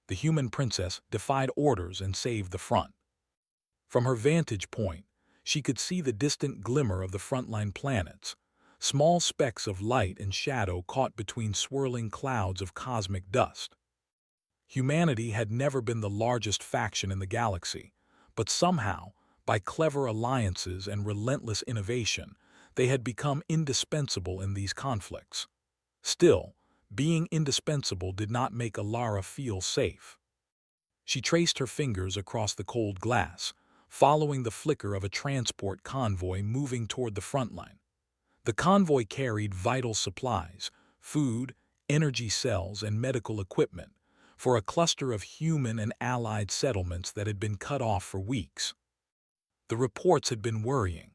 The human princess defied orders and saved the front. From her vantage point, she could see the distant glimmer of the frontline planets, small specks of light and shadow caught between swirling clouds of cosmic dust. Humanity had never been the largest faction in the galaxy, but somehow, by clever alliances and relentless innovation, they had become indispensable in these conflicts. Still, being indispensable did not make Alara feel safe. She traced her fingers across the cold glass, following the flicker of a transport convoy moving toward the front line. The convoy carried vital supplies, food, energy cells, and medical equipment for a cluster of human and allied settlements that had been cut off for weeks. The reports had been worrying.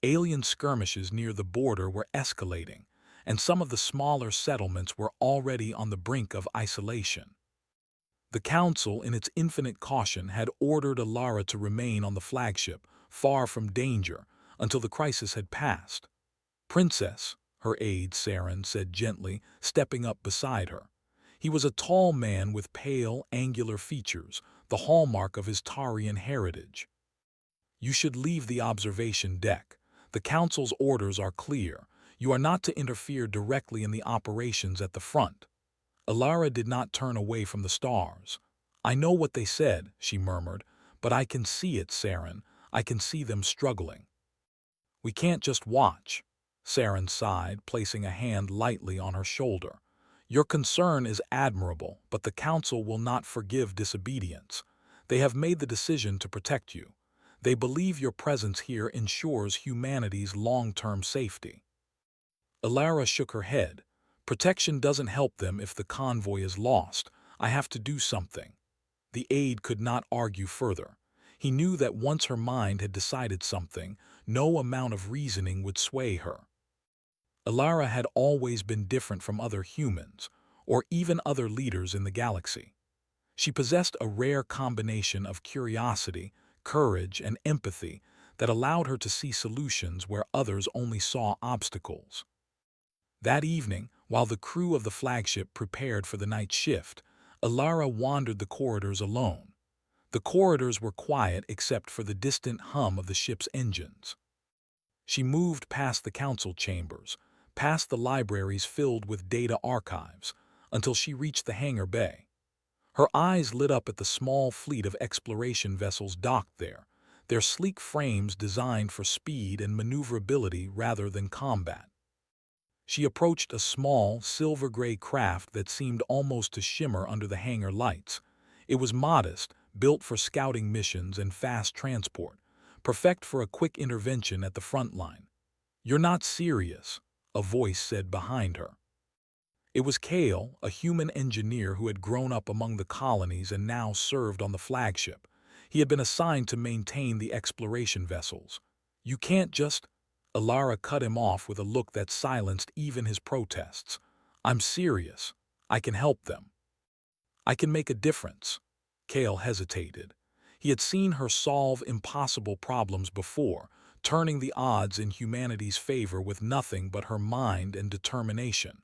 Alien skirmishes near the border were escalating, and some of the smaller settlements were already on the brink of isolation. The Council, in its infinite caution, had ordered Alara to remain on the flagship, far from danger, until the crisis had passed. "Princess," her aide Saren said gently, stepping up beside her. He was a tall man with pale, angular features, the hallmark of his Tarian heritage. "You should leave the observation deck. The Council's orders are clear. You are not to interfere directly in the operations at the front." Alara did not turn away from the stars. "I know what they said," she murmured, "but I can see it, Saren. I can see them struggling." "We can't just watch," Saren sighed, placing a hand lightly on her shoulder. "Your concern is admirable, but the Council will not forgive disobedience. They have made the decision to protect you. They believe your presence here ensures humanity's long-term safety." Alara shook her head. "Protection doesn't help them if the convoy is lost. I have to do something." The aide could not argue further. He knew that once her mind had decided something, no amount of reasoning would sway her. Alara had always been different from other humans, or even other leaders in the galaxy. She possessed a rare combination of curiosity, courage, and empathy that allowed her to see solutions where others only saw obstacles. That evening, while the crew of the flagship prepared for the night shift, Alara wandered the corridors alone. The corridors were quiet except for the distant hum of the ship's engines. She moved past the council chambers, past the libraries filled with data archives, until she reached the hangar bay. Her eyes lit up at the small fleet of exploration vessels docked there, their sleek frames designed for speed and maneuverability rather than combat. She approached a small, silver-gray craft that seemed almost to shimmer under the hangar lights. It was modest, built for scouting missions and fast transport, perfect for a quick intervention at the front line. "You're not serious," a voice said behind her. It was Kale, a human engineer who had grown up among the colonies and now served on the flagship. He had been assigned to maintain the exploration vessels. "You can't just—" Alara cut him off with a look that silenced even his protests. "I'm serious. I can help them. I can make a difference." Kale hesitated. He had seen her solve impossible problems before, turning the odds in humanity's favor with nothing but her mind and determination.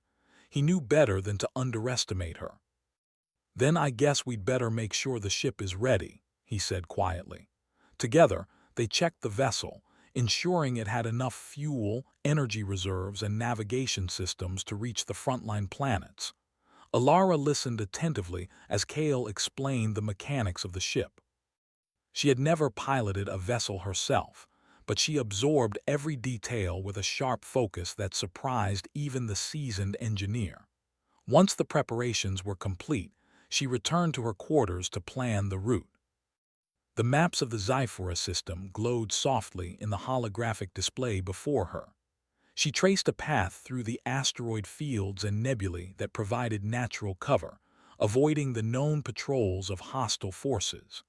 He knew better than to underestimate her. "Then I guess we'd better make sure the ship is ready," he said quietly. Together, they checked the vessel, ensuring it had enough fuel, energy reserves, and navigation systems to reach the frontline planets. Alara listened attentively as Kale explained the mechanics of the ship. She had never piloted a vessel herself, but she absorbed every detail with a sharp focus that surprised even the seasoned engineer. Once the preparations were complete, she returned to her quarters to plan the route. The maps of the Zyphora system glowed softly in the holographic display before her. She traced a path through the asteroid fields and nebulae that provided natural cover, avoiding the known patrols of hostile forces.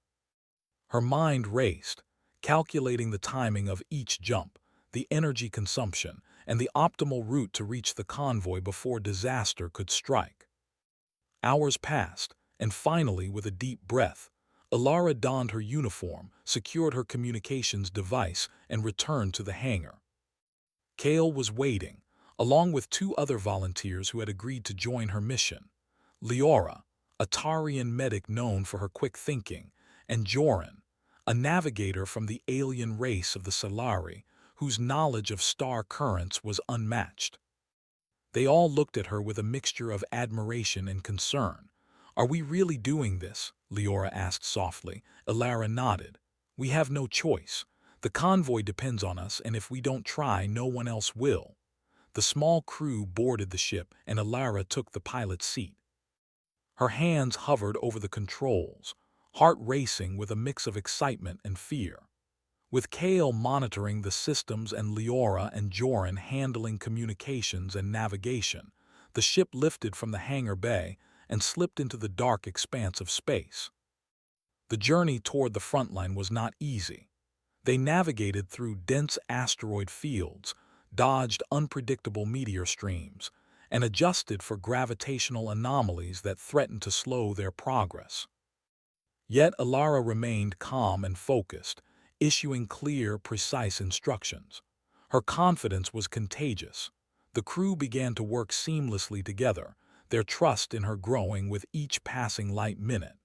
Her mind raced, calculating the timing of each jump, the energy consumption, and the optimal route to reach the convoy before disaster could strike. Hours passed, and finally, with a deep breath, Alara donned her uniform, secured her communications device, and returned to the hangar. Kale was waiting, along with two other volunteers who had agreed to join her mission. Leora, a Tarian medic known for her quick thinking, and Joran, a navigator from the alien race of the Solari, whose knowledge of star currents was unmatched. They all looked at her with a mixture of admiration and concern. "Are we really doing this?" Leora asked softly. Alara nodded. "We have no choice. The convoy depends on us, and if we don't try, no one else will." The small crew boarded the ship, and Alara took the pilot's seat. Her hands hovered over the controls, heart racing with a mix of excitement and fear. With Kale monitoring the systems and Leora and Joran handling communications and navigation, the ship lifted from the hangar bay and slipped into the dark expanse of space. The journey toward the front line was not easy. They navigated through dense asteroid fields, dodged unpredictable meteor streams, and adjusted for gravitational anomalies that threatened to slow their progress. Yet Alara remained calm and focused, issuing clear, precise instructions. Her confidence was contagious. The crew began to work seamlessly together, their trust in her growing with each passing light minute.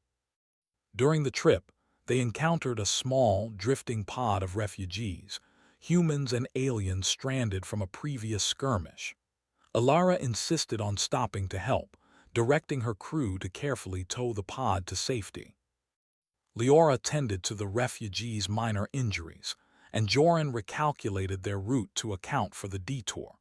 During the trip, they encountered a small, drifting pod of refugees, humans and aliens stranded from a previous skirmish. Alara insisted on stopping to help, directing her crew to carefully tow the pod to safety. Leora tended to the refugees' minor injuries, and Joran recalculated their route to account for the detour.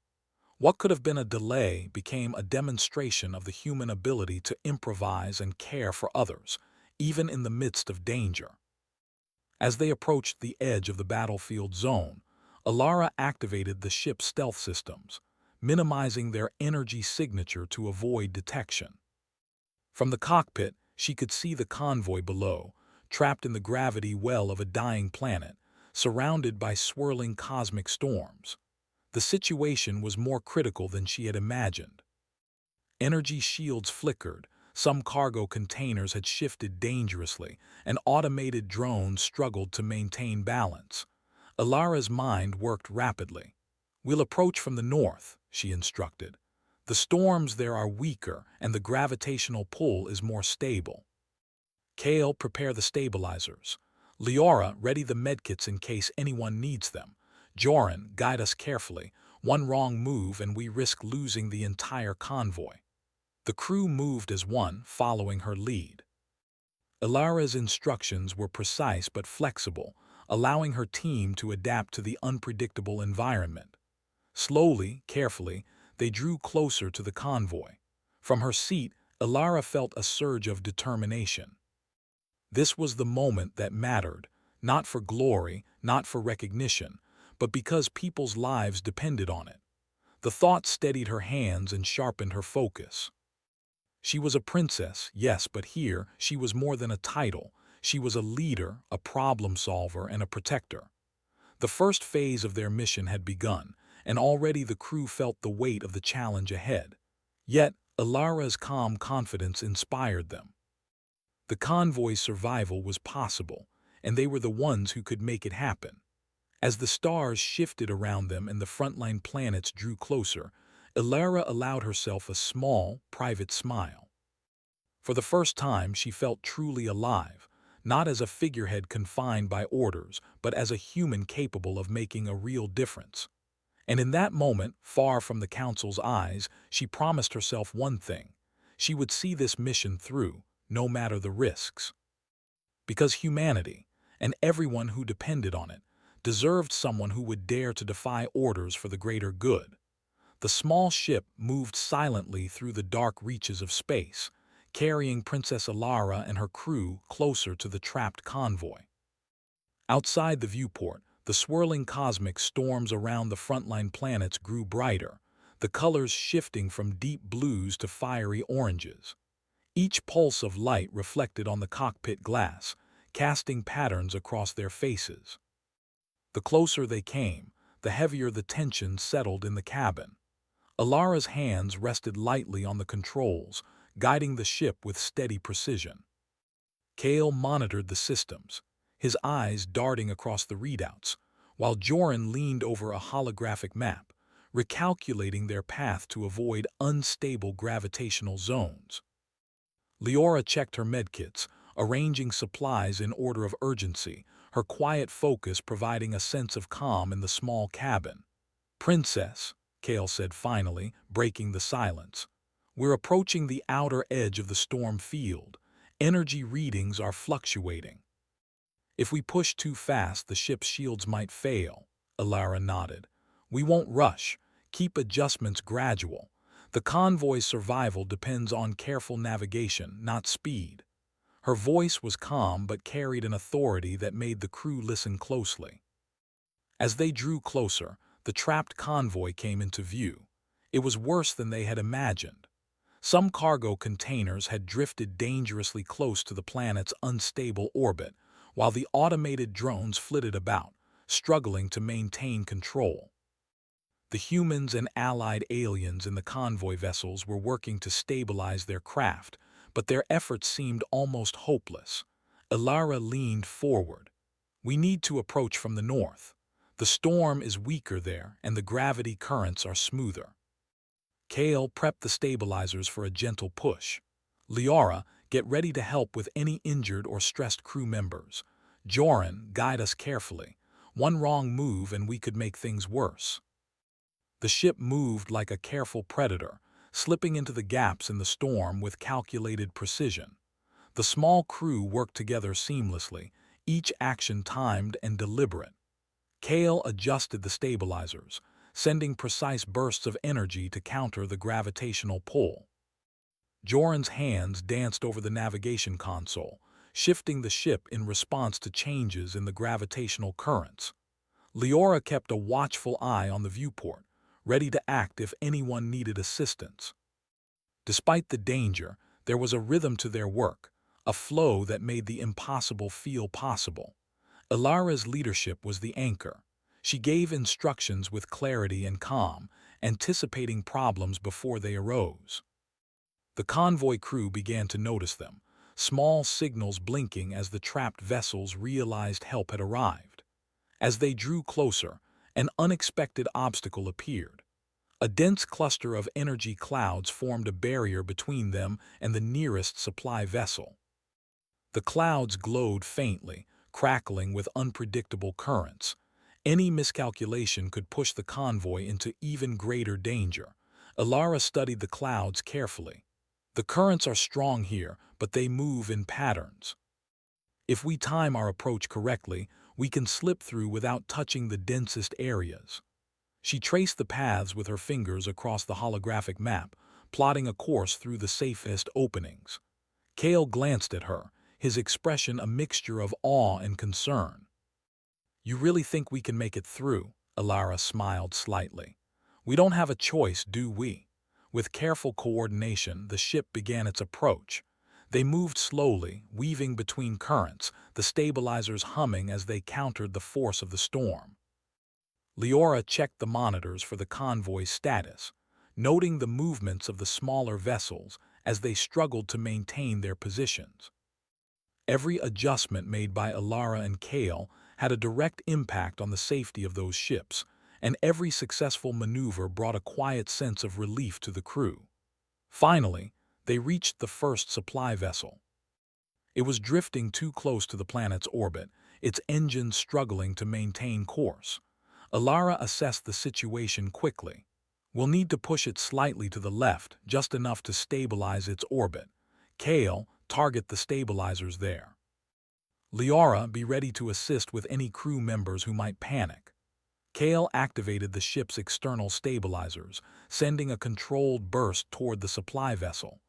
What could have been a delay became a demonstration of the human ability to improvise and care for others, even in the midst of danger. As they approached the edge of the battlefield zone, Alara activated the ship's stealth systems, minimizing their energy signature to avoid detection. From the cockpit, she could see the convoy below, trapped in the gravity well of a dying planet, surrounded by swirling cosmic storms. The situation was more critical than she had imagined. Energy shields flickered, some cargo containers had shifted dangerously, and automated drones struggled to maintain balance. Alara's mind worked rapidly. "We'll approach from the north," she instructed. "The storms there are weaker, and the gravitational pull is more stable. Kale, prepare the stabilizers. Leora, ready the medkits in case anyone needs them. Joran, guide us carefully. One wrong move and we risk losing the entire convoy." The crew moved as one, following her lead. Alara's instructions were precise but flexible, allowing her team to adapt to the unpredictable environment. Slowly, carefully, they drew closer to the convoy. From her seat, Alara felt a surge of determination. This was the moment that mattered, not for glory, not for recognition, but because people's lives depended on it. The thought steadied her hands and sharpened her focus. She was a princess, yes, but here she was more than a title. She was a leader, a problem solver, and a protector. The first phase of their mission had begun, and already the crew felt the weight of the challenge ahead. Yet, Alara's calm confidence inspired them. The convoy's survival was possible, and they were the ones who could make it happen. As the stars shifted around them and the frontline planets drew closer, Alara allowed herself a small, private smile. For the first time, she felt truly alive, not as a figurehead confined by orders, but as a human capable of making a real difference. And in that moment, far from the Council's eyes, she promised herself one thing: she would see this mission through, no matter the risks. Because humanity, and everyone who depended on it, deserved someone who would dare to defy orders for the greater good. The small ship moved silently through the dark reaches of space, carrying Princess Alara and her crew closer to the trapped convoy. Outside the viewport, the swirling cosmic storms around the frontline planets grew brighter, the colors shifting from deep blues to fiery oranges. Each pulse of light reflected on the cockpit glass, casting patterns across their faces. The closer they came, the heavier the tension settled in the cabin. Alara's hands rested lightly on the controls, guiding the ship with steady precision. Kale monitored the systems, his eyes darting across the readouts, while Joran leaned over a holographic map, recalculating their path to avoid unstable gravitational zones. Leora checked her medkits, arranging supplies in order of urgency, her quiet focus providing a sense of calm in the small cabin. "Princess," Kale said finally, breaking the silence, "we're approaching the outer edge of the storm field. Energy readings are fluctuating. If we push too fast, the ship's shields might fail." Alara nodded. "We won't rush. Keep adjustments gradual. The convoy's survival depends on careful navigation, not speed." Her voice was calm but carried an authority that made the crew listen closely. As they drew closer, the trapped convoy came into view. It was worse than they had imagined. Some cargo containers had drifted dangerously close to the planet's unstable orbit, while the automated drones flitted about, struggling to maintain control. The humans and allied aliens in the convoy vessels were working to stabilize their craft, but their efforts seemed almost hopeless. Alara leaned forward. "We need to approach from the north. The storm is weaker there, and the gravity currents are smoother." Kale prepped the stabilizers for a gentle push. "Leora, get ready to help with any injured or stressed crew members. Joran, guide us carefully. One wrong move and we could make things worse." The ship moved like a careful predator, slipping into the gaps in the storm with calculated precision. The small crew worked together seamlessly, each action timed and deliberate. Kale adjusted the stabilizers, sending precise bursts of energy to counter the gravitational pull. Joran's hands danced over the navigation console, shifting the ship in response to changes in the gravitational currents. Leora kept a watchful eye on the viewport, ready to act if anyone needed assistance. Despite the danger, there was a rhythm to their work, a flow that made the impossible feel possible. Alara's leadership was the anchor. She gave instructions with clarity and calm, anticipating problems before they arose. The convoy crew began to notice them, small signals blinking as the trapped vessels realized help had arrived. As they drew closer, an unexpected obstacle appeared. A dense cluster of energy clouds formed a barrier between them and the nearest supply vessel. The clouds glowed faintly, crackling with unpredictable currents. Any miscalculation could push the convoy into even greater danger. Alara studied the clouds carefully. "The currents are strong here, but they move in patterns. If we time our approach correctly, we can slip through without touching the densest areas." She traced the paths with her fingers across the holographic map, plotting a course through the safest openings. Kale glanced at her, his expression a mixture of awe and concern. "You really think we can make it through?" Alara smiled slightly. "We don't have a choice, do we?" With careful coordination, the ship began its approach. They moved slowly, weaving between currents, the stabilizers humming as they countered the force of the storm. Leora checked the monitors for the convoy's status, noting the movements of the smaller vessels as they struggled to maintain their positions. Every adjustment made by Alara and Kale had a direct impact on the safety of those ships, and every successful maneuver brought a quiet sense of relief to the crew. Finally, they reached the first supply vessel. It was drifting too close to the planet's orbit, its engines struggling to maintain course. Alara assessed the situation quickly. "We'll need to push it slightly to the left, just enough to stabilize its orbit. Kale, target the stabilizers there. Leora, be ready to assist with any crew members who might panic." Kale activated the ship's external stabilizers, sending a controlled burst toward the supply vessel.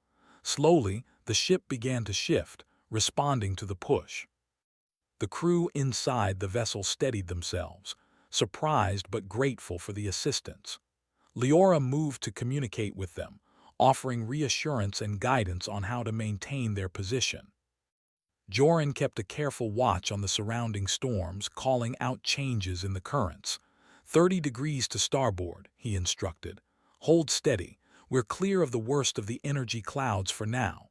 Slowly, the ship began to shift, responding to the push. The crew inside the vessel steadied themselves, surprised but grateful for the assistance. Leora moved to communicate with them, offering reassurance and guidance on how to maintain their position. Joran kept a careful watch on the surrounding storms, calling out changes in the currents. 30 degrees to starboard," he instructed. "Hold steady. We're clear of the worst of the energy clouds for now."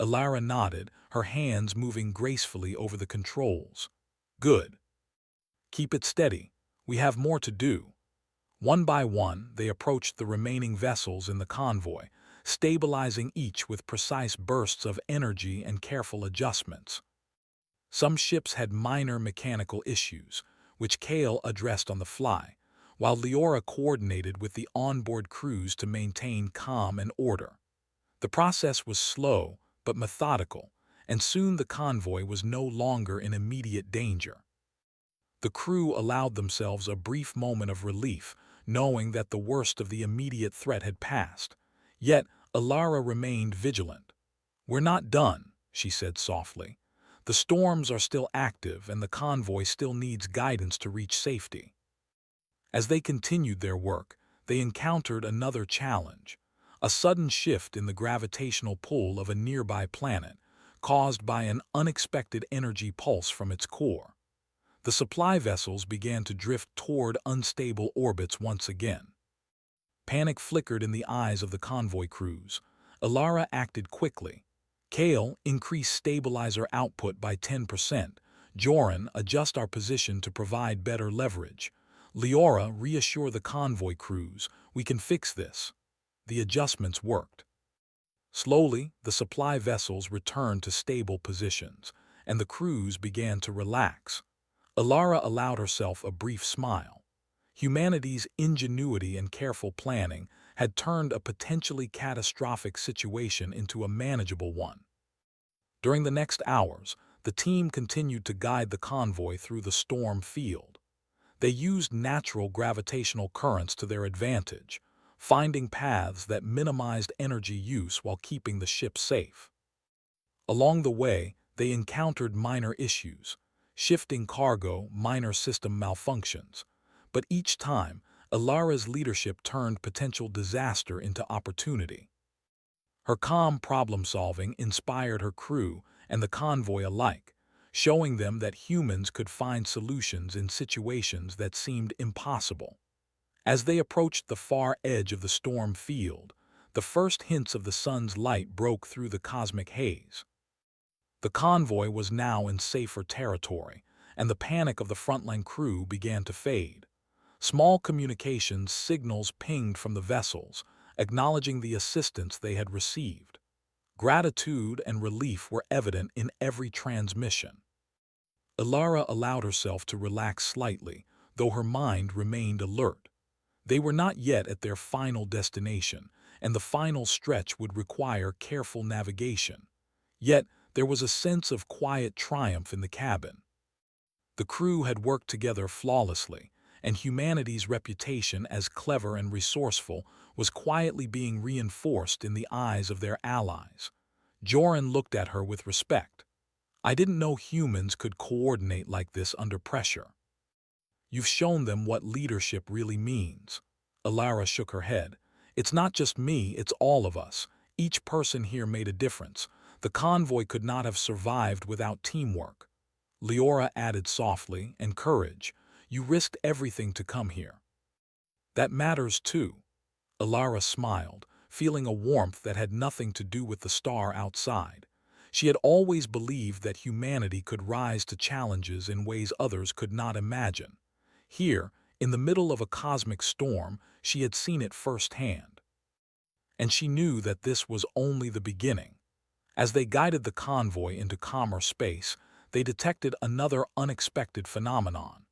Alara nodded, her hands moving gracefully over the controls. "Good. Keep it steady. We have more to do." One by one, they approached the remaining vessels in the convoy, stabilizing each with precise bursts of energy and careful adjustments. Some ships had minor mechanical issues, which Kale addressed on the fly, while Leora coordinated with the onboard crews to maintain calm and order. The process was slow but methodical, and soon the convoy was no longer in immediate danger. The crew allowed themselves a brief moment of relief, knowing that the worst of the immediate threat had passed. Yet, Alara remained vigilant. "We're not done," she said softly. "The storms are still active and the convoy still needs guidance to reach safety." As they continued their work, they encountered another challenge: a sudden shift in the gravitational pull of a nearby planet, caused by an unexpected energy pulse from its core. The supply vessels began to drift toward unstable orbits once again. Panic flickered in the eyes of the convoy crews. Alara acted quickly. Kale, increase stabilizer output by 10%. Joran, adjust our position to provide better leverage. Leora, reassure the convoy crews. We can fix this. The adjustments worked. Slowly, the supply vessels returned to stable positions, and the crews began to relax. Alara allowed herself a brief smile. Humanity's ingenuity and careful planning had turned a potentially catastrophic situation into a manageable one. During the next hours, the team continued to guide the convoy through the storm field. They used natural gravitational currents to their advantage, finding paths that minimized energy use while keeping the ship safe. Along the way, they encountered minor issues: shifting cargo, minor system malfunctions. But each time, Alara's leadership turned potential disaster into opportunity. Her calm problem-solving inspired her crew and the convoy alike, showing them that humans could find solutions in situations that seemed impossible. As they approached the far edge of the storm field, the first hints of the sun's light broke through the cosmic haze. The convoy was now in safer territory, and the panic of the frontline crew began to fade. Small communications signals pinged from the vessels, acknowledging the assistance they had received. Gratitude and relief were evident in every transmission. Alara allowed herself to relax slightly, though her mind remained alert. They were not yet at their final destination, and the final stretch would require careful navigation. Yet, there was a sense of quiet triumph in the cabin. The crew had worked together flawlessly, and humanity's reputation as clever and resourceful was quietly being reinforced in the eyes of their allies. Joran looked at her with respect. "I didn't know humans could coordinate like this under pressure." "You've shown them what leadership really means." Alara shook her head. "It's not just me, it's all of us. Each person here made a difference. The convoy could not have survived without teamwork." Leora added softly, "And courage. You risked everything to come here." "That matters too." Alara smiled, feeling a warmth that had nothing to do with the star outside. She had always believed that humanity could rise to challenges in ways others could not imagine. Here, in the middle of a cosmic storm, she had seen it firsthand. And she knew that this was only the beginning. As they guided the convoy into calmer space, they detected another unexpected phenomenon.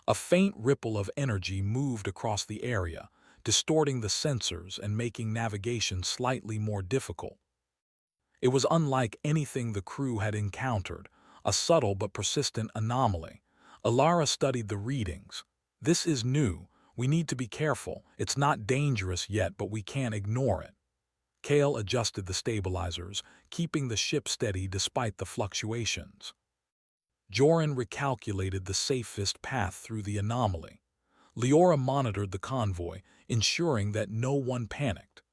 A faint ripple of energy moved across the area, distorting the sensors and making navigation slightly more difficult. It was unlike anything the crew had encountered, a subtle but persistent anomaly. Alara studied the readings. "This is new. We need to be careful. It's not dangerous yet, but we can't ignore it." Kale adjusted the stabilizers, keeping the ship steady despite the fluctuations. Joran recalculated the safest path through the anomaly. Leora monitored the convoy, ensuring that no one panicked.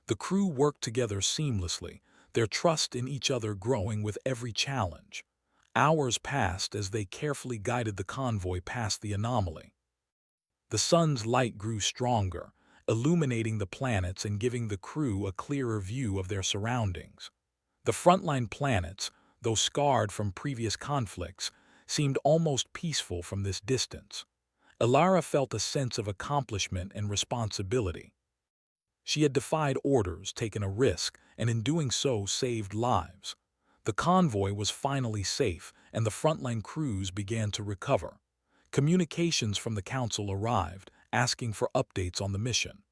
The crew worked together seamlessly, their trust in each other growing with every challenge. Hours passed as they carefully guided the convoy past the anomaly. The sun's light grew stronger, illuminating the planets and giving the crew a clearer view of their surroundings. The frontline planets, though scarred from previous conflicts, seemed almost peaceful from this distance. Alara felt a sense of accomplishment and responsibility. She had defied orders, taken a risk, and in doing so saved lives. The convoy was finally safe, and the frontline crews began to recover. Communications from the Council arrived, asking for updates on the mission.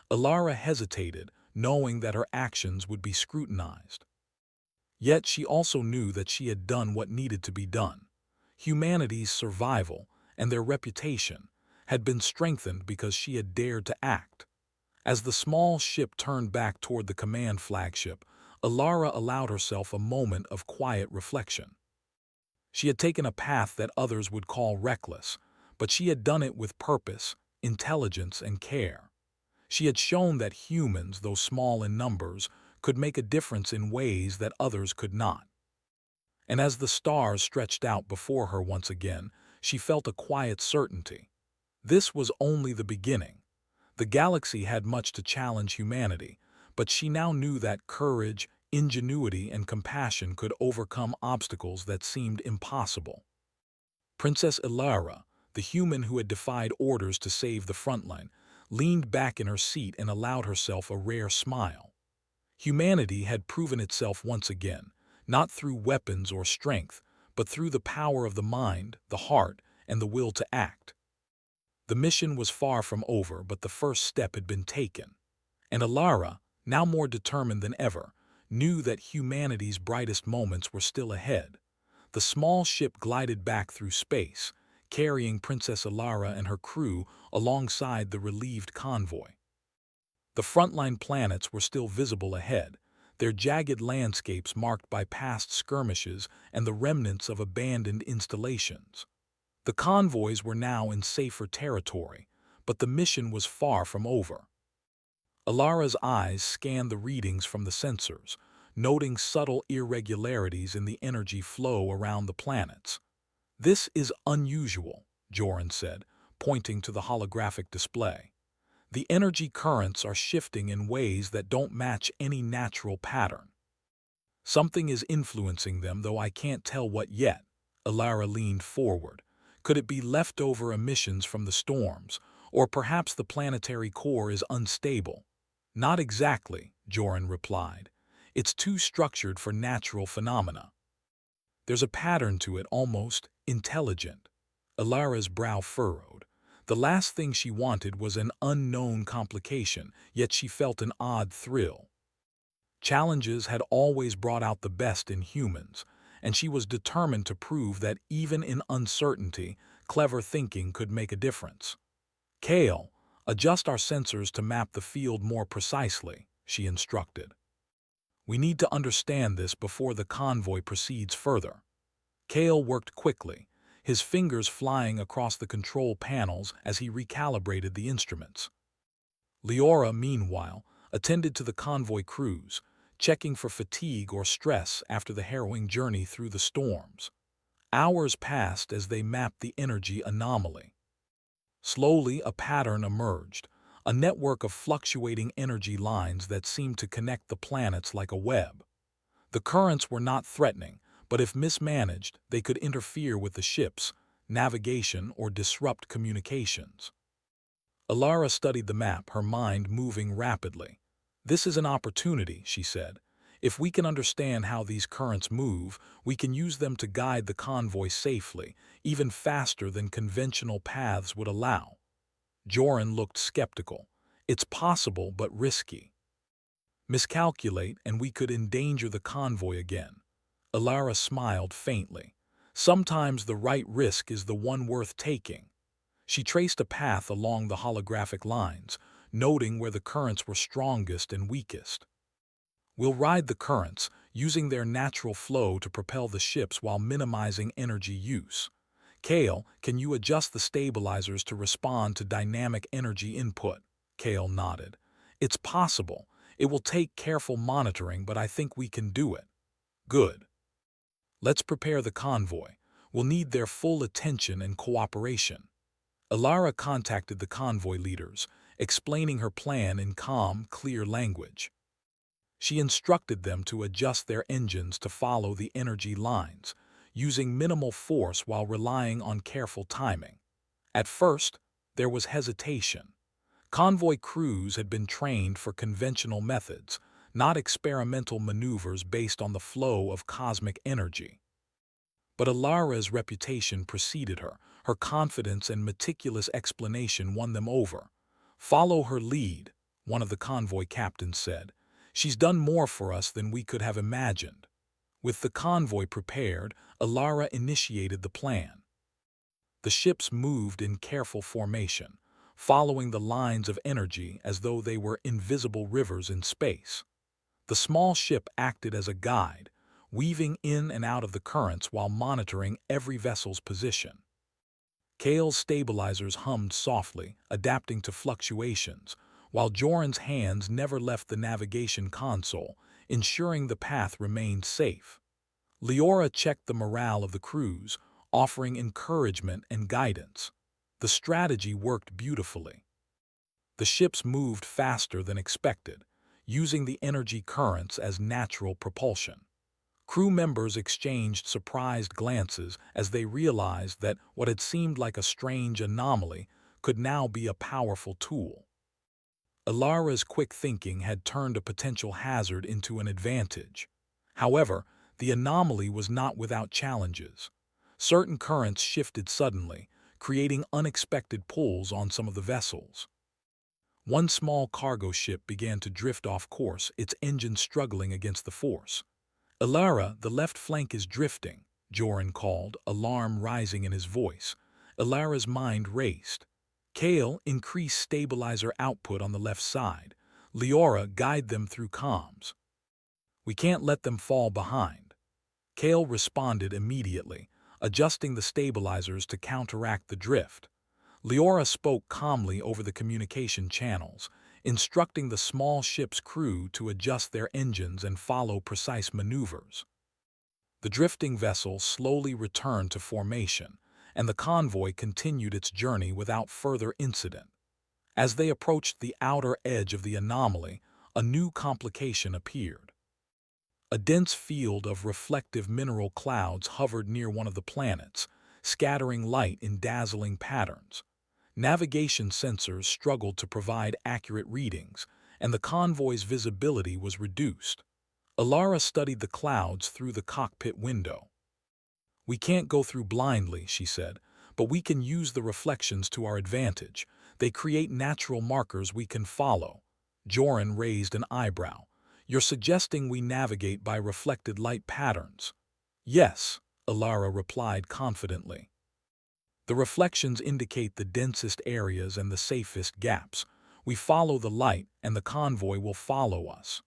Alara hesitated, knowing that her actions would be scrutinized. Yet she also knew that she had done what needed to be done. Humanity's survival and their reputation had been strengthened because she had dared to act. As the small ship turned back toward the command flagship, Alara allowed herself a moment of quiet reflection. She had taken a path that others would call reckless, but she had done it with purpose, intelligence, and care. She had shown that humans, though small in numbers, could make a difference in ways that others could not. And as the stars stretched out before her once again, she felt a quiet certainty. This was only the beginning. The galaxy had much to challenge humanity, but she now knew that courage, ingenuity, and compassion could overcome obstacles that seemed impossible. Princess Ilara, the human who had defied orders to save the frontline, leaned back in her seat and allowed herself a rare smile. Humanity had proven itself once again, not through weapons or strength, but through the power of the mind, the heart, and the will to act. The mission was far from over, but the first step had been taken. And Alara, now more determined than ever, knew that humanity's brightest moments were still ahead. The small ship glided back through space, carrying Princess Alara and her crew alongside the relieved convoy. The frontline planets were still visible ahead, their jagged landscapes marked by past skirmishes and the remnants of abandoned installations. The convoys were now in safer territory, but the mission was far from over. Alara's eyes scanned the readings from the sensors, noting subtle irregularities in the energy flow around the planets. "This is unusual," Joran said, pointing to the holographic display. "The energy currents are shifting in ways that don't match any natural pattern. Something is influencing them, though I can't tell what yet." Alara leaned forward. "Could it be leftover emissions from the storms, or perhaps the planetary core is unstable?" "Not exactly," Joran replied. "It's too structured for natural phenomena. There's a pattern to it, almost intelligent." Alara's brow furrowed. The last thing she wanted was an unknown complication, yet she felt an odd thrill. Challenges had always brought out the best in humans, and she was determined to prove that even in uncertainty, clever thinking could make a difference. "Kale, adjust our sensors to map the field more precisely," she instructed. "We need to understand this before the convoy proceeds further." Kale worked quickly, his fingers flying across the control panels as he recalibrated the instruments. Leora, meanwhile, attended to the convoy crews, checking for fatigue or stress after the harrowing journey through the storms. Hours passed as they mapped the energy anomaly. Slowly, a pattern emerged, a network of fluctuating energy lines that seemed to connect the planets like a web. The currents were not threatening, but if mismanaged, they could interfere with the ships, navigation, or disrupt communications. Alara studied the map, her mind moving rapidly. "This is an opportunity," she said. "If we can understand how these currents move, we can use them to guide the convoy safely, even faster than conventional paths would allow." Joran looked skeptical. "It's possible, but risky. Miscalculate, and we could endanger the convoy again." Alara smiled faintly. "Sometimes the right risk is the one worth taking." She traced a path along the holographic lines, noting where the currents were strongest and weakest. "We'll ride the currents, using their natural flow to propel the ships while minimizing energy use. Kale, can you adjust the stabilizers to respond to dynamic energy input?" Kale nodded. "It's possible. It will take careful monitoring, but I think we can do it." "Good. Let's prepare the convoy. We'll need their full attention and cooperation." Alara contacted the convoy leaders, explaining her plan in calm, clear language. She instructed them to adjust their engines to follow the energy lines, using minimal force while relying on careful timing. At first, there was hesitation. Convoy crews had been trained for conventional methods, not experimental maneuvers based on the flow of cosmic energy. But Alara's reputation preceded her. Her confidence and meticulous explanation won them over. "Follow her lead," one of the convoy captains said. "She's done more for us than we could have imagined." With the convoy prepared, Alara initiated the plan. The ships moved in careful formation, following the lines of energy as though they were invisible rivers in space. The small ship acted as a guide, weaving in and out of the currents while monitoring every vessel's position. Kale's stabilizers hummed softly, adapting to fluctuations, while Joran's hands never left the navigation console, ensuring the path remained safe. Leora checked the morale of the crews, offering encouragement and guidance. The strategy worked beautifully. The ships moved faster than expected, using the energy currents as natural propulsion. Crew members exchanged surprised glances as they realized that what had seemed like a strange anomaly could now be a powerful tool. Alara's quick thinking had turned a potential hazard into an advantage. However, the anomaly was not without challenges. Certain currents shifted suddenly, creating unexpected pulls on some of the vessels. One small cargo ship began to drift off course, its engine struggling against the force. "Alara, the left flank is drifting," Joran called, alarm rising in his voice. Alara's mind raced. "Kale, increase stabilizer output on the left side. Leora, guide them through comms. We can't let them fall behind." Kale responded immediately, adjusting the stabilizers to counteract the drift. Leora spoke calmly over the communication channels, instructing the small ship's crew to adjust their engines and follow precise maneuvers. The drifting vessel slowly returned to formation, and the convoy continued its journey without further incident. As they approached the outer edge of the anomaly, a new complication appeared. A dense field of reflective mineral clouds hovered near one of the planets, scattering light in dazzling patterns. Navigation sensors struggled to provide accurate readings, and the convoy's visibility was reduced. Alara studied the clouds through the cockpit window. "We can't go through blindly," she said, "but we can use the reflections to our advantage. They create natural markers we can follow." Joran raised an eyebrow. "You're suggesting we navigate by reflected light patterns?" "Yes," Alara replied confidently. "The reflections indicate the densest areas and the safest gaps. We follow the light, and the convoy will follow us."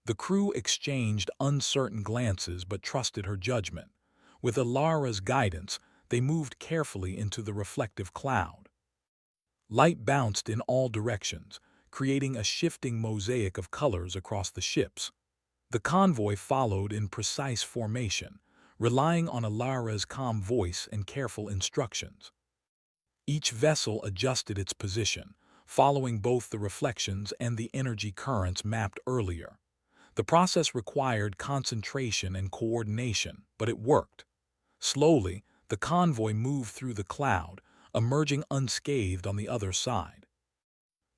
The crew exchanged uncertain glances but trusted her judgment. With Alara's guidance, they moved carefully into the reflective cloud. Light bounced in all directions, creating a shifting mosaic of colors across the ships. The convoy followed in precise formation, relying on Alara's calm voice and careful instructions. Each vessel adjusted its position, following both the reflections and the energy currents mapped earlier. The process required concentration and coordination, but it worked. Slowly, the convoy moved through the cloud, emerging unscathed on the other side.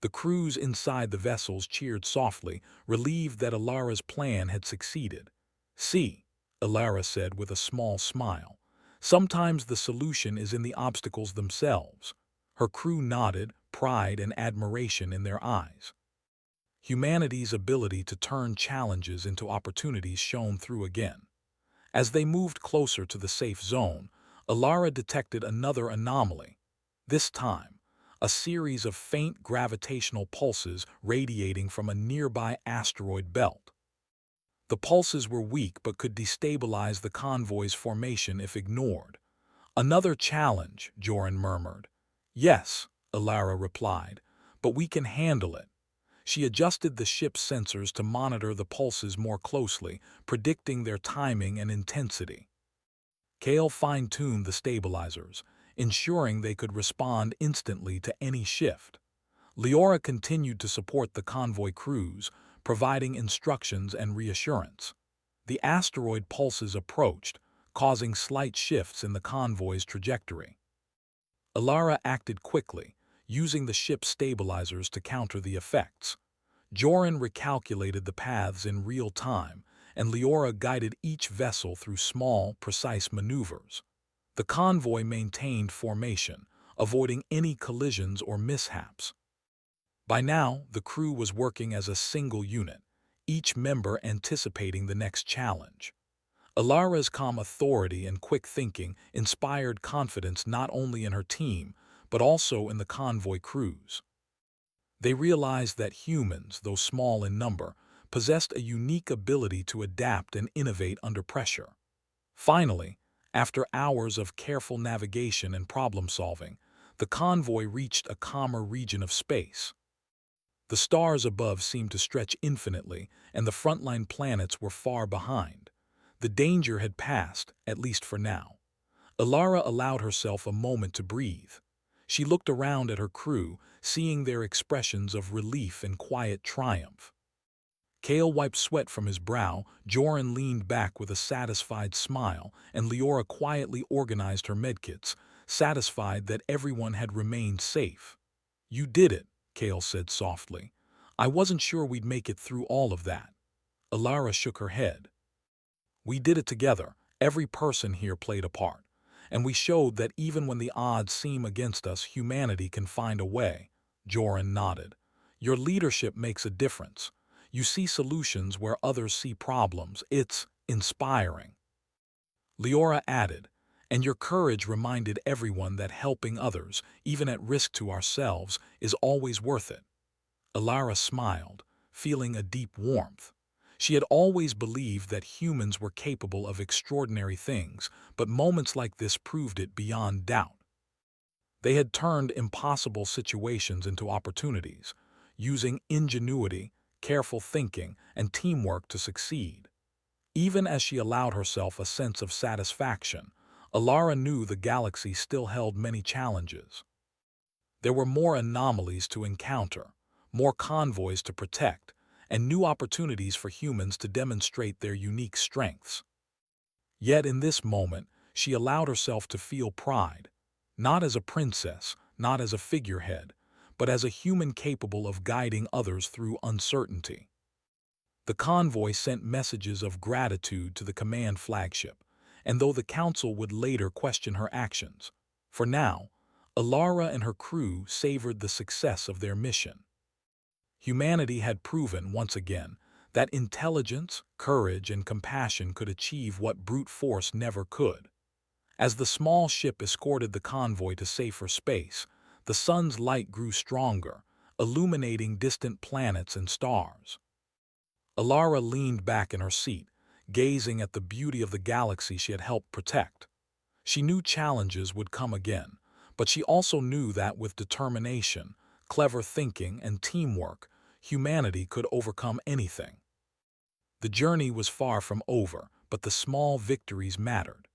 The crews inside the vessels cheered softly, relieved that Alara's plan had succeeded. "See," Alara said with a small smile, "sometimes the solution is in the obstacles themselves." Her crew nodded, pride and admiration in their eyes. Humanity's ability to turn challenges into opportunities shone through again. As they moved closer to the safe zone, Alara detected another anomaly. This time, a series of faint gravitational pulses radiating from a nearby asteroid belt. The pulses were weak but could destabilize the convoy's formation if ignored. "Another challenge," Joran murmured. "Yes," Alara replied, "but we can handle it." She adjusted the ship's sensors to monitor the pulses more closely, predicting their timing and intensity. Kale fine-tuned the stabilizers, ensuring they could respond instantly to any shift. Leora continued to support the convoy crews, providing instructions and reassurance. The asteroid pulses approached, causing slight shifts in the convoy's trajectory. Alara acted quickly, using the ship's stabilizers to counter the effects. Joran recalculated the paths in real time, and Leora guided each vessel through small, precise maneuvers. The convoy maintained formation, avoiding any collisions or mishaps. By now, the crew was working as a single unit, each member anticipating the next challenge. Alara's calm authority and quick thinking inspired confidence not only in her team, but also in the convoy crews. They realized that humans, though small in number, possessed a unique ability to adapt and innovate under pressure. Finally, after hours of careful navigation and problem-solving, the convoy reached a calmer region of space. The stars above seemed to stretch infinitely, and the frontline planets were far behind. The danger had passed, at least for now. Alara allowed herself a moment to breathe. She looked around at her crew, seeing their expressions of relief and quiet triumph. Kale wiped sweat from his brow, Joran leaned back with a satisfied smile, and Leora quietly organized her medkits, satisfied that everyone had remained safe. "You did it," Kale said softly. "I wasn't sure we'd make it through all of that." Alara shook her head. "We did it together. Every person here played a part. And we showed that even when the odds seem against us, humanity can find a way." Joran nodded. "Your leadership makes a difference. You see solutions where others see problems. It's inspiring." Leora added, "And your courage reminded everyone that helping others, even at risk to ourselves, is always worth it." Alara smiled, feeling a deep warmth. She had always believed that humans were capable of extraordinary things, but moments like this proved it beyond doubt. They had turned impossible situations into opportunities, using ingenuity, careful thinking, and teamwork to succeed. Even as she allowed herself a sense of satisfaction, Alara knew the galaxy still held many challenges. There were more anomalies to encounter, more convoys to protect, and new opportunities for humans to demonstrate their unique strengths. Yet in this moment, she allowed herself to feel pride, not as a princess, not as a figurehead, but as a human capable of guiding others through uncertainty. The convoy sent messages of gratitude to the command flagship, and though the council would later question her actions, for now, Alara and her crew savored the success of their mission. Humanity had proven, once again, that intelligence, courage, and compassion could achieve what brute force never could. As the small ship escorted the convoy to safer space, the sun's light grew stronger, illuminating distant planets and stars. Alara leaned back in her seat, gazing at the beauty of the galaxy she had helped protect. She knew challenges would come again, but she also knew that with determination, clever thinking, and teamwork, humanity could overcome anything. The journey was far from over, but the small victories mattered.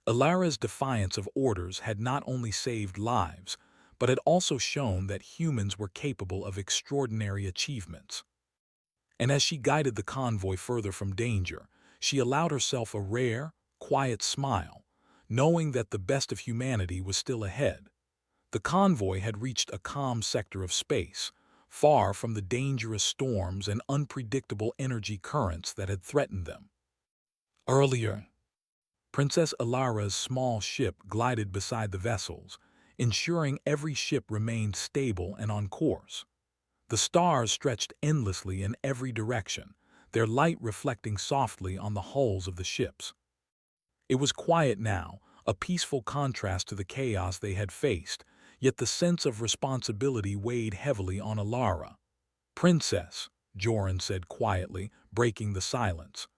Alara's defiance of orders had not only saved lives, but had also shown that humans were capable of extraordinary achievements. And as she guided the convoy further from danger, she allowed herself a rare, quiet smile, knowing that the best of humanity was still ahead. The convoy had reached a calm sector of space, far from the dangerous storms and unpredictable energy currents that had threatened them. Earlier, Princess Alara's small ship glided beside the vessels, ensuring every ship remained stable and on course. The stars stretched endlessly in every direction, their light reflecting softly on the hulls of the ships. It was quiet now, a peaceful contrast to the chaos they had faced, yet the sense of responsibility weighed heavily on Alara. "Princess," Joran said quietly, breaking the silence,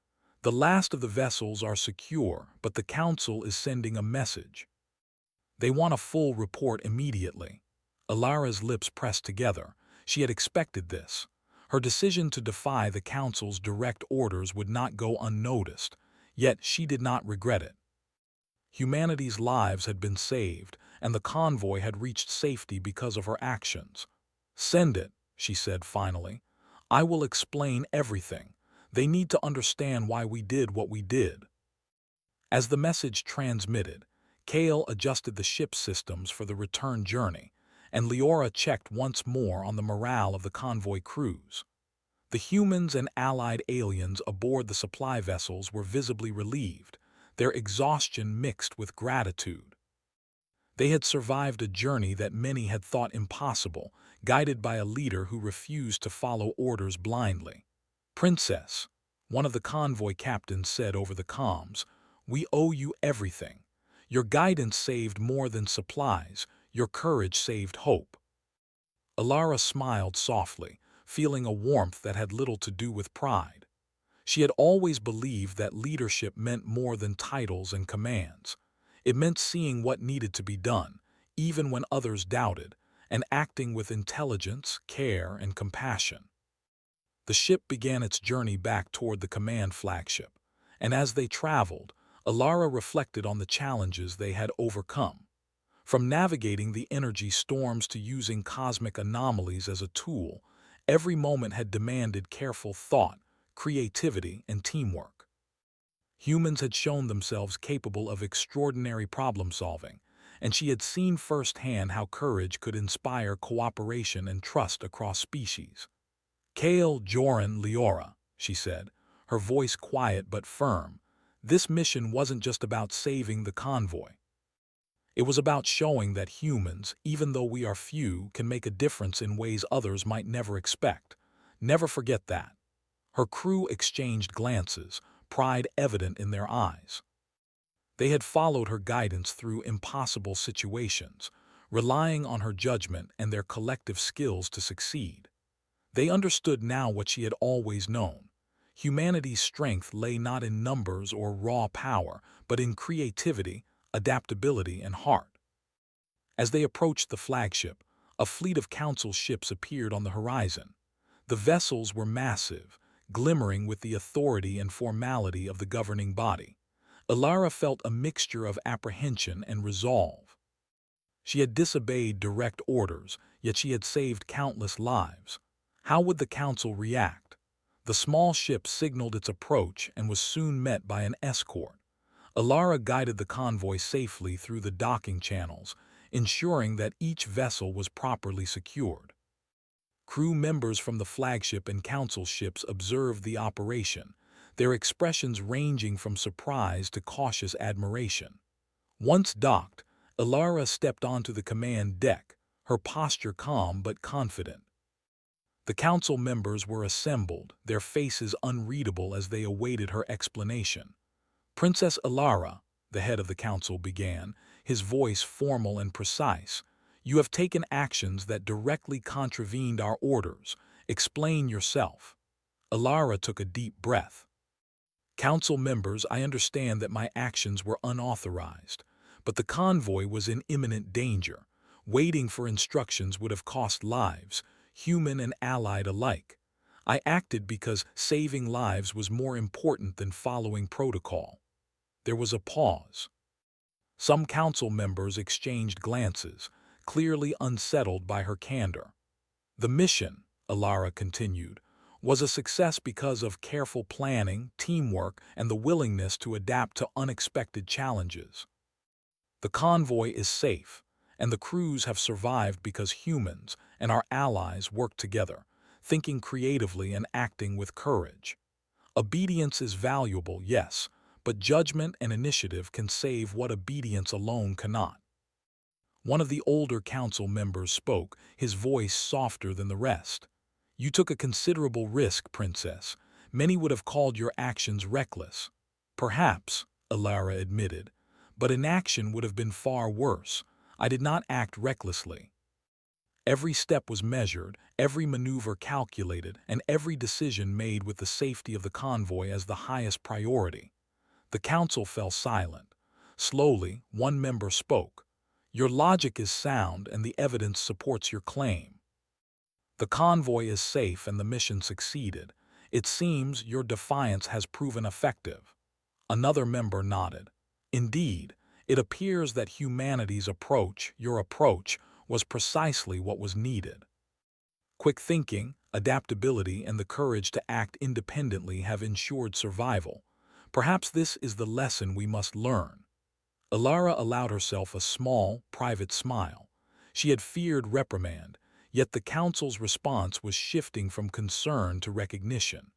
"the last of the vessels are secure, but the Council is sending a message. They want a full report immediately." Alara's lips pressed together. She had expected this. Her decision to defy the Council's direct orders would not go unnoticed, yet she did not regret it. Humanity's lives had been saved, and the convoy had reached safety because of her actions. "Send it," she said finally. "I will explain everything. They need to understand why we did what we did." As the message transmitted, Kale adjusted the ship's systems for the return journey, and Leora checked once more on the morale of the convoy crews. The humans and allied aliens aboard the supply vessels were visibly relieved, their exhaustion mixed with gratitude. They had survived a journey that many had thought impossible, guided by a leader who refused to follow orders blindly. "Princess," one of the convoy captains said over the comms, "we owe you everything. Your guidance saved more than supplies, your courage saved hope." Alara smiled softly, feeling a warmth that had little to do with pride. She had always believed that leadership meant more than titles and commands. It meant seeing what needed to be done, even when others doubted, and acting with intelligence, care, and compassion. The ship began its journey back toward the command flagship, and as they traveled, Alara reflected on the challenges they had overcome. From navigating the energy storms to using cosmic anomalies as a tool, every moment had demanded careful thought, creativity, and teamwork. Humans had shown themselves capable of extraordinary problem-solving, and she had seen firsthand how courage could inspire cooperation and trust across species. "Kale, Joran, Leora," she said, her voice quiet but firm, "this mission wasn't just about saving the convoy. It was about showing that humans, even though we are few, can make a difference in ways others might never expect. Never forget that." Her crew exchanged glances, pride evident in their eyes. They had followed her guidance through impossible situations, relying on her judgment and their collective skills to succeed. They understood now what she had always known. Humanity's strength lay not in numbers or raw power, but in creativity, adaptability, and heart. As they approached the flagship, a fleet of council ships appeared on the horizon. The vessels were massive, glimmering with the authority and formality of the governing body. Alara felt a mixture of apprehension and resolve. She had disobeyed direct orders, yet she had saved countless lives. How would the council react? The small ship signaled its approach and was soon met by an escort. Alara guided the convoy safely through the docking channels, ensuring that each vessel was properly secured. Crew members from the flagship and council ships observed the operation, their expressions ranging from surprise to cautious admiration. Once docked, Alara stepped onto the command deck, her posture calm but confident. The council members were assembled, their faces unreadable as they awaited her explanation. "Princess Alara," the head of the council began, his voice formal and precise, "you have taken actions that directly contravened our orders. Explain yourself." Alara took a deep breath. "Council members, I understand that my actions were unauthorized, but the convoy was in imminent danger. Waiting for instructions would have cost lives, human and allied alike. I acted because saving lives was more important than following protocol." There was a pause. Some council members exchanged glances, clearly unsettled by her candor. "The mission," Alara continued, "was a success because of careful planning, teamwork, and the willingness to adapt to unexpected challenges. The convoy is safe, and the crews have survived because humans and our allies worked together, thinking creatively and acting with courage. Obedience is valuable, yes, but judgment and initiative can save what obedience alone cannot." One of the older council members spoke, his voice softer than the rest. "You took a considerable risk, Princess. Many would have called your actions reckless." "Perhaps," Alara admitted, "but inaction would have been far worse. I did not act recklessly. Every step was measured, every maneuver calculated, and every decision made with the safety of the convoy as the highest priority." The council fell silent. Slowly, one member spoke. "Your logic is sound and the evidence supports your claim. The convoy is safe and the mission succeeded. It seems your defiance has proven effective." Another member nodded. "Indeed, it appears that humanity's approach, your approach, was precisely what was needed. Quick thinking, adaptability, and the courage to act independently have ensured survival. Perhaps this is the lesson we must learn." Alara allowed herself a small, private smile. She had feared reprimand, yet the council's response was shifting from concern to recognition.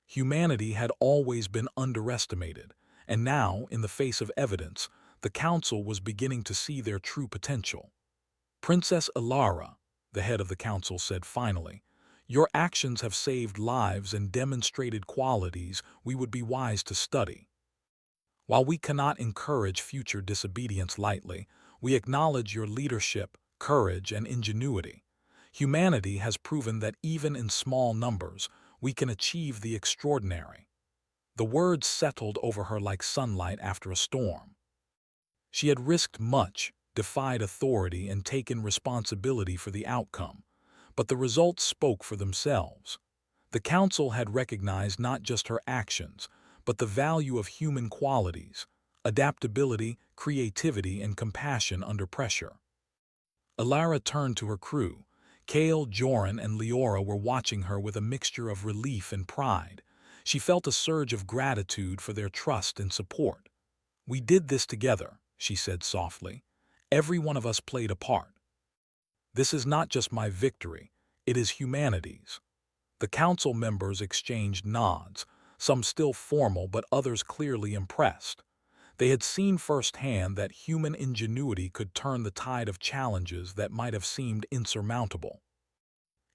Humanity had always been underestimated, and now, in the face of evidence, the council was beginning to see their true potential. Princess Alara, the head of the council, said finally, "Your actions have saved lives and demonstrated qualities we would be wise to study. While we cannot encourage future disobedience lightly, we acknowledge your leadership, courage, and ingenuity. Humanity has proven that even in small numbers, we can achieve the extraordinary." The words settled over her like sunlight after a storm. She had risked much, defied authority, and taken responsibility for the outcome, but the results spoke for themselves. The council had recognized not just her actions, but the value of human qualities, adaptability, creativity, and compassion under pressure. Alara turned to her crew. Kale, Joran, and Leora were watching her with a mixture of relief and pride. She felt a surge of gratitude for their trust and support. "We did this together," she said softly. "Every one of us played a part. This is not just my victory, it is humanity's." The council members exchanged nods, some still formal but others clearly impressed. They had seen firsthand that human ingenuity could turn the tide of challenges that might have seemed insurmountable.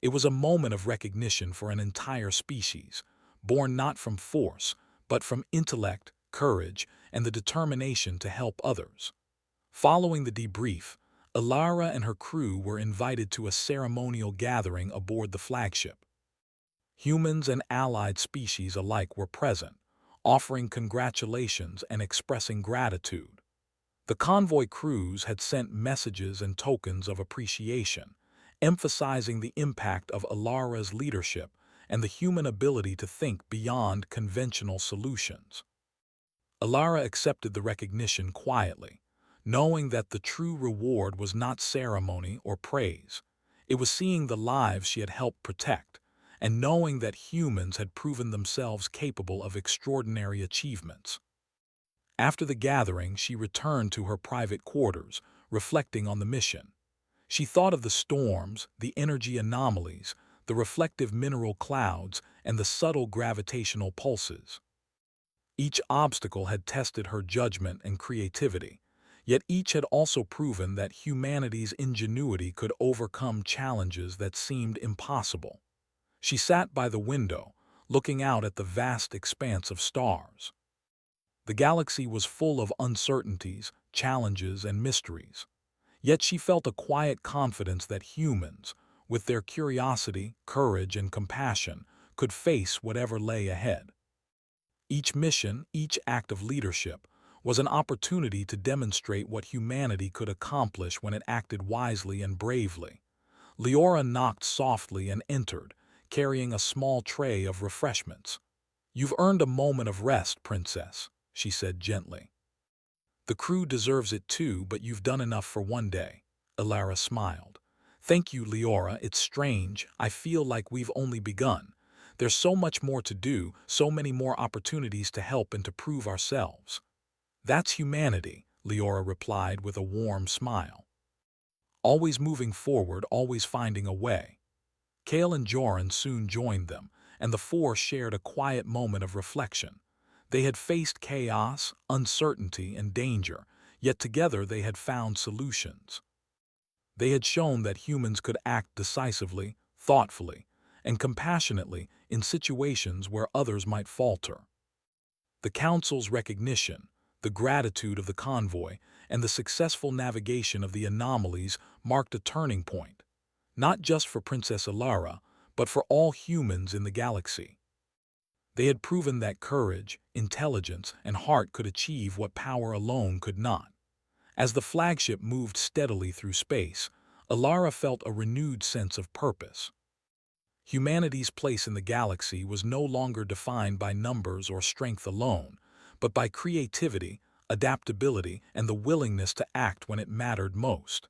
It was a moment of recognition for an entire species, born not from force, but from intellect, courage, and the determination to help others. Following the debrief, Alara and her crew were invited to a ceremonial gathering aboard the flagship. Humans and allied species alike were present, offering congratulations and expressing gratitude. The convoy crews had sent messages and tokens of appreciation, emphasizing the impact of Alara's leadership and the human ability to think beyond conventional solutions. Alara accepted the recognition quietly, knowing that the true reward was not ceremony or praise. It was seeing the lives she had helped protect, and knowing that humans had proven themselves capable of extraordinary achievements. After the gathering, she returned to her private quarters, reflecting on the mission. She thought of the storms, the energy anomalies, the reflective mineral clouds, and the subtle gravitational pulses. Each obstacle had tested her judgment and creativity, yet each had also proven that humanity's ingenuity could overcome challenges that seemed impossible. She sat by the window, looking out at the vast expanse of stars. The galaxy was full of uncertainties, challenges, and mysteries. Yet she felt a quiet confidence that humans, with their curiosity, courage, and compassion, could face whatever lay ahead. Each mission, each act of leadership, was an opportunity to demonstrate what humanity could accomplish when it acted wisely and bravely. Leora knocked softly and entered, carrying a small tray of refreshments. "You've earned a moment of rest, Princess," she said gently. "The crew deserves it too, but you've done enough for one day." Alara smiled. "Thank you, Leora. It's strange. I feel like we've only begun. There's so much more to do, so many more opportunities to help and to prove ourselves." "That's humanity," Leora replied with a warm smile. "Always moving forward, always finding a way." Kale and Joran soon joined them, and the four shared a quiet moment of reflection. They had faced chaos, uncertainty, and danger, yet together they had found solutions. They had shown that humans could act decisively, thoughtfully, and compassionately in situations where others might falter. The Council's recognition, the gratitude of the convoy, and the successful navigation of the anomalies marked a turning point, not just for Princess Alara, but for all humans in the galaxy. They had proven that courage, intelligence, and heart could achieve what power alone could not. As the flagship moved steadily through space, Alara felt a renewed sense of purpose. Humanity's place in the galaxy was no longer defined by numbers or strength alone, but by creativity, adaptability, and the willingness to act when it mattered most.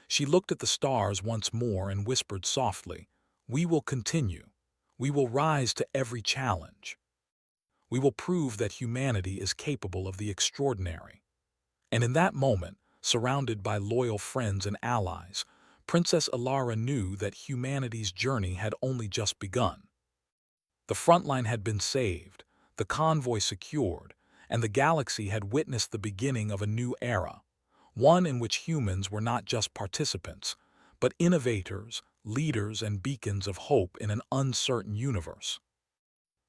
She looked at the stars once more and whispered softly, "We will continue. We will rise to every challenge. We will prove that humanity is capable of the extraordinary." And in that moment, surrounded by loyal friends and allies, Princess Alara knew that humanity's journey had only just begun. The front line had been saved, the convoy secured, and the galaxy had witnessed the beginning of a new era, one in which humans were not just participants, but innovators, leaders, and beacons of hope in an uncertain universe.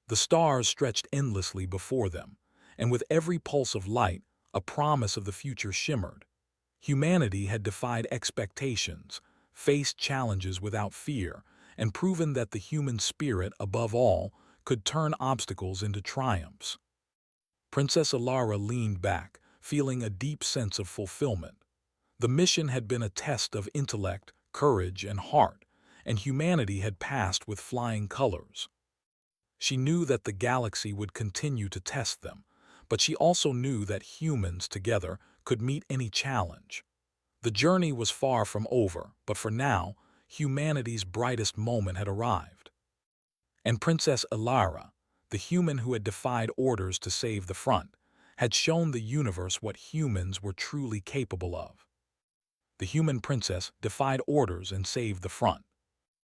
The stars stretched endlessly before them, and with every pulse of light, a promise of the future shimmered. Humanity had defied expectations, faced challenges without fear, and proven that the human spirit, above all, could turn obstacles into triumphs. Princess Alara leaned back, feeling a deep sense of fulfillment. The mission had been a test of intellect, courage, and heart, and humanity had passed with flying colors. She knew that the galaxy would continue to test them, but she also knew that humans together could meet any challenge. The journey was far from over, but for now, humanity's brightest moment had arrived. And Princess Alara, the human who had defied orders to save the front, had shown the universe what humans were truly capable of. The human princess defied orders and saved the front.